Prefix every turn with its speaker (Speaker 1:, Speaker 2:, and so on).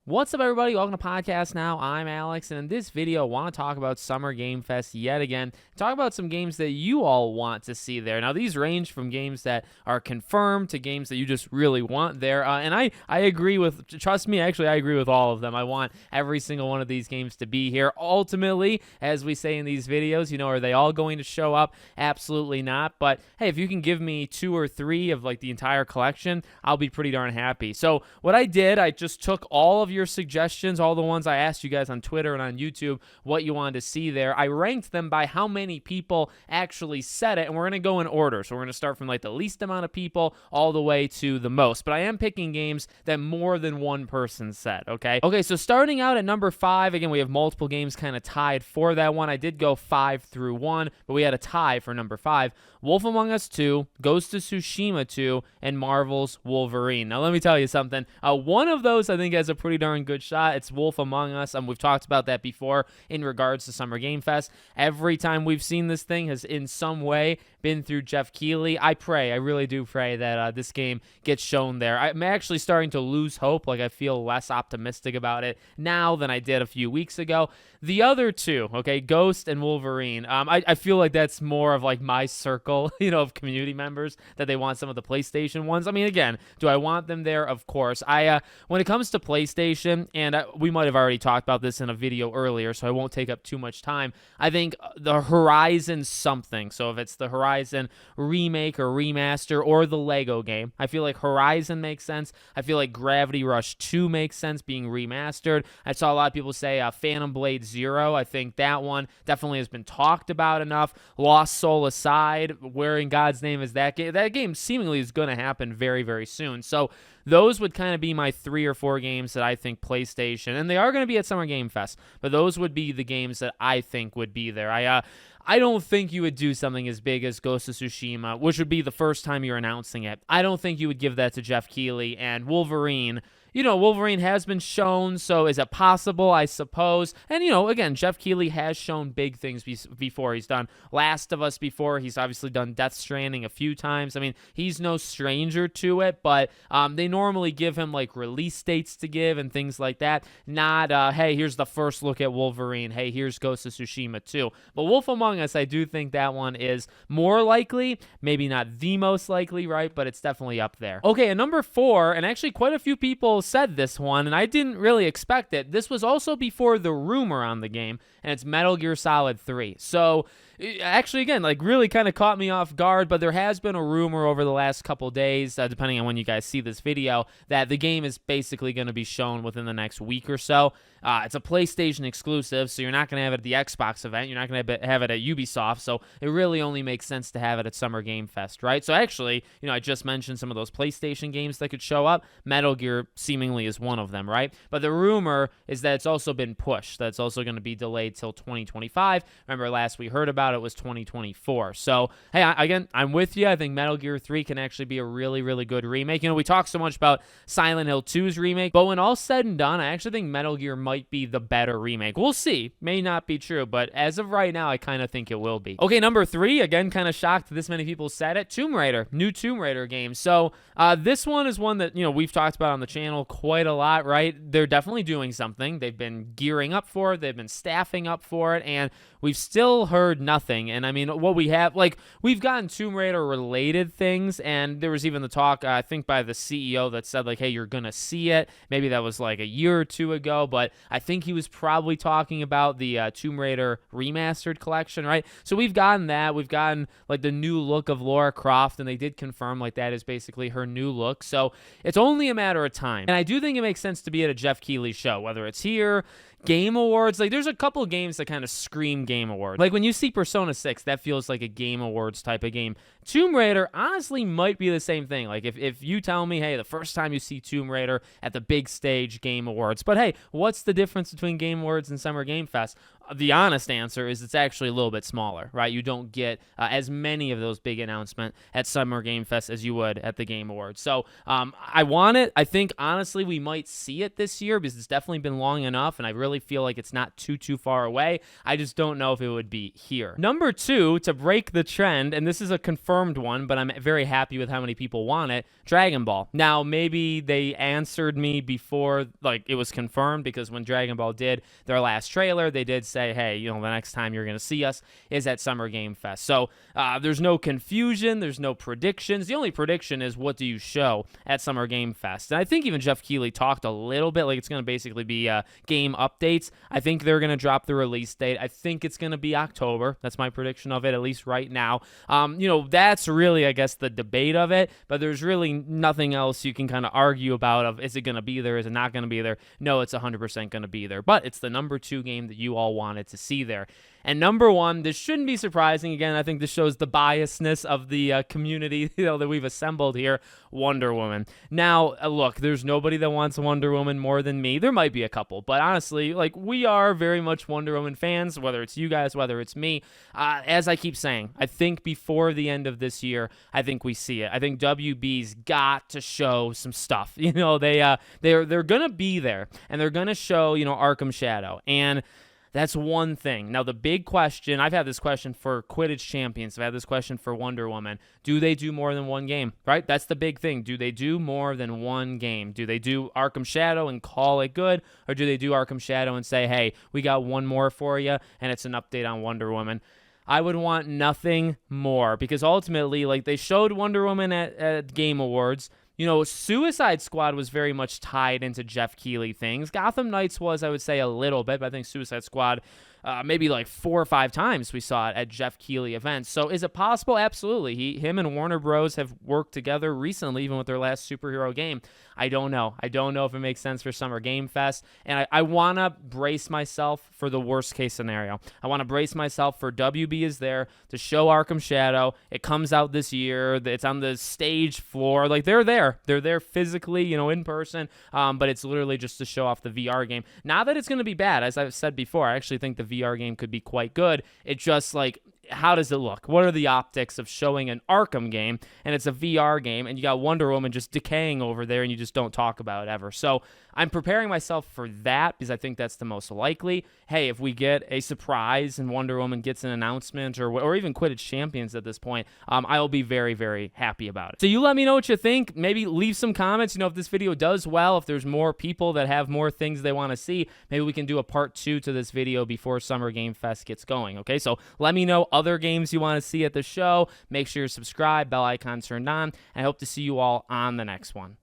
Speaker 1: What's up, everybody? Welcome to Podcast Now. I'm Alex, and in this video, I want to talk about Summer Game Fest yet again. Talk about some games that you all want to see there. Now, these range from games that are confirmed to games that you just really want there. And I agree with, trust me, actually, I agree with all of them. I want every single one of these games to be here. Ultimately, as we say in these videos, you know, are they all going to show up? Absolutely not. But hey, if you can give me 2 or 3 of like the entire collection, I'll be pretty darn happy. So what I did, I just took all of your suggestions, all the ones I asked you guys on Twitter and on YouTube what you wanted to see there. I ranked them by how many people actually said it, and we're going to go in order. So we're going to start from like the least amount of people all the way to the most. But I am picking games that more than one person said, okay? Okay, so starting out at number 5, again, we have multiple games kind of tied for that one. I did go 5 through 1, but we had a tie for number 5. Wolf Among Us 2, Ghost of Tsushima 2, and Marvel's Wolverine. Now, let me tell you something. One of those, I think, has a pretty darn good shot. It's Wolf Among Us. We've talked about that before in regards to Summer Game Fest. Every time we've seen this thing has in some way been through Jeff Keighley. I really do pray that this game gets shown there. I'm actually starting to lose hope. Like, I feel less optimistic about it now than I did a few weeks ago. The other two, okay, Ghost and Wolverine, I feel like that's more of like my circle, you know, of community members that they want some of the PlayStation ones. I mean, again, do I want them there? Of course. When it comes to PlayStation, and we might have already talked about this in a video earlier, so I won't take up too much time. I think the Horizon something, so if it's the Horizon remake or remaster or the Lego game, I feel like Horizon makes sense. I feel like Gravity Rush 2 makes sense being remastered. I saw a lot of people say Phantom Blade Zero. I think that one definitely has been talked about enough. Lost Soul aside, where in God's name is that game? That game seemingly is going to happen very, very soon. So those would kind of be my 3 or 4 games that I think PlayStation, and they are going to be at Summer Game Fest, but those would be the games that I think would be there. I don't think you would do something as big as Ghost of Tsushima, which would be the first time you're announcing it. I don't think you would give that to Jeff Keighley. And Wolverine, you know, Wolverine has been shown, so is it possible? I suppose. And, you know, again, Jeff Keighley has shown big things before. He's done Last of Us before. He's obviously done Death Stranding a few times. I mean, he's no stranger to it, but they normally give him, like, release dates to give and things like that. Not, hey, here's the first look at Wolverine. Hey, here's Ghost of Tsushima 2. But Wolf Among Us, I do think that one is more likely. Maybe not the most likely, right? But it's definitely up there. Okay, and number 4, and actually quite a few people said this one, and I didn't really expect it. This was also before the rumor on the game, and it's Metal Gear Solid 3. So actually, again, like really kind of caught me off guard, but there has been a rumor over the last couple days, depending on when you guys see this video, that the game is basically going to be shown within the next week or so. It's a PlayStation exclusive, so you're not going to have it at the Xbox event. You're not going to have it at Ubisoft, so it really only makes sense to have it at Summer Game Fest, right? So actually, you know, I just mentioned some of those PlayStation games that could show up. Metal Gear seemingly is one of them, right? But the rumor is that it's also been pushed. That's also going to be delayed till 2025. Remember, last we heard about it was 2024. So, hey, again, I'm with you. I think Metal Gear 3 can actually be a really, really good remake. You know, we talk so much about Silent Hill 2's remake, but when all said and done, I actually think Metal Gear might be the better remake. We'll see. May not be true, but as of right now, I kind of think it will be. Okay, number 3, again, kind of shocked this many people said it. Tomb Raider, new Tomb Raider game. So, this one is one that, you know, we've talked about on the channel quite a lot, right? They're definitely doing something. They've been gearing up for it. They've been staffing up for it, and we've still heard nothing. And I mean, what we have, like, we've gotten Tomb Raider related things, and there was even the talk, I think, by the CEO that said, like, hey, you're gonna see it. Maybe that was like a year or 2 ago, but I think he was probably talking about the Tomb Raider remastered collection, right? So we've gotten that. We've gotten, like, the new look of Lara Croft, and they did confirm, like, that is basically her new look. So it's only a matter of time. And I do think it makes sense to be at a Jeff Keighley show, whether it's here, Game Awards. Like, there's a couple of games that kind of scream Game Awards. Like, when you see Persona 6, that feels like a Game Awards type of game. Tomb Raider honestly might be the same thing. Like, if you tell me, hey, the first time you see Tomb Raider at the big stage, Game Awards. But hey, what's the difference between Game Awards and Summer Game Fest? the honest answer is it's actually a little bit smaller, right? You don't get as many of those big announcements at Summer Game Fest as you would at the Game Awards. So I want it. I think, honestly, we might see it this year because it's definitely been long enough, and I really feel like it's not too far away. I just don't know if it would be here. Number 2, to break the trend, and this is a confirmed one, but I'm very happy with how many people want it, Dragon Ball. Now, maybe they answered me before like it was confirmed, because when Dragon Ball did their last trailer, they did say, hey, the next time you're going to see us is at Summer Game Fest. So there's no confusion. There's no predictions. The only prediction is, what do you show at Summer Game Fest? And I think even Jeff Keighley talked a little bit, like it's going to basically be game updates. I think they're going to drop the release date. I think it's going to be October. That's my prediction of it, at least right now. That's really, I guess, the debate of it, but there's really nothing else you can kind of argue about of, is it going to be there? Is it not going to be there? No, it's 100% going to be there, but it's the number 2 game that you all wanted to see there. And number 1, this shouldn't be surprising. Again, I think this shows the biasness of the community that we've assembled here, Wonder Woman. Now, look, there's nobody that wants Wonder Woman more than me. There might be a couple, but honestly, like, we are very much Wonder Woman fans, whether it's you guys, whether it's me. As I keep saying, I think before the end of this year, I think we see it. I think WB's got to show some stuff. They're gonna be there, and they're gonna show Arkham Shadow, and that's one thing. Now, the big question, I've had this question for Quidditch Champions. I've had this question for Wonder Woman. Do they do more than one game, right? That's the big thing. Do they do more than one game? Do they do Arkham Shadow and call it good? Or do they do Arkham Shadow and say, hey, we got one more for you, and it's an update on Wonder Woman? I would want nothing more, because ultimately, like, they showed Wonder Woman at Game Awards. Suicide Squad was very much tied into Jeff Keighley things. Gotham Knights was, I would say, a little bit, but I think Suicide Squad, maybe like 4 or 5 times we saw it at Jeff Keighley events. So is it possible? Absolutely. Him and Warner Bros. Have worked together recently, even with their last superhero game. I don't know. I don't know if it makes sense for Summer Game Fest. And I want to brace myself for the worst case scenario. I want to brace myself for WB is there to show Arkham Shadow. It comes out this year. It's on the stage floor. Like, they're there. They're there physically, in person. But it's literally just to show off the VR game. Not that it's going to be bad. As I've said before, I actually think the VR game could be quite good. It's just like, how does it look? What are the optics of showing an Arkham game, and it's a VR game, and you got Wonder Woman just decaying over there, and you just don't talk about it ever? So I'm preparing myself for that, because I think that's the most likely. Hey, if we get a surprise and Wonder Woman gets an announcement, or even Quidditch Champions at this point, I'll be very, very happy about it. So you let me know what you think. Maybe leave some comments. If this video does well, if there's more people that have more things they want to see, maybe we can do a part 2 to this video before Summer Game Fest gets going. Okay, so let me know other games you want to see at the show. Make sure you're subscribed, bell icon turned on, and I hope to see you all on the next one.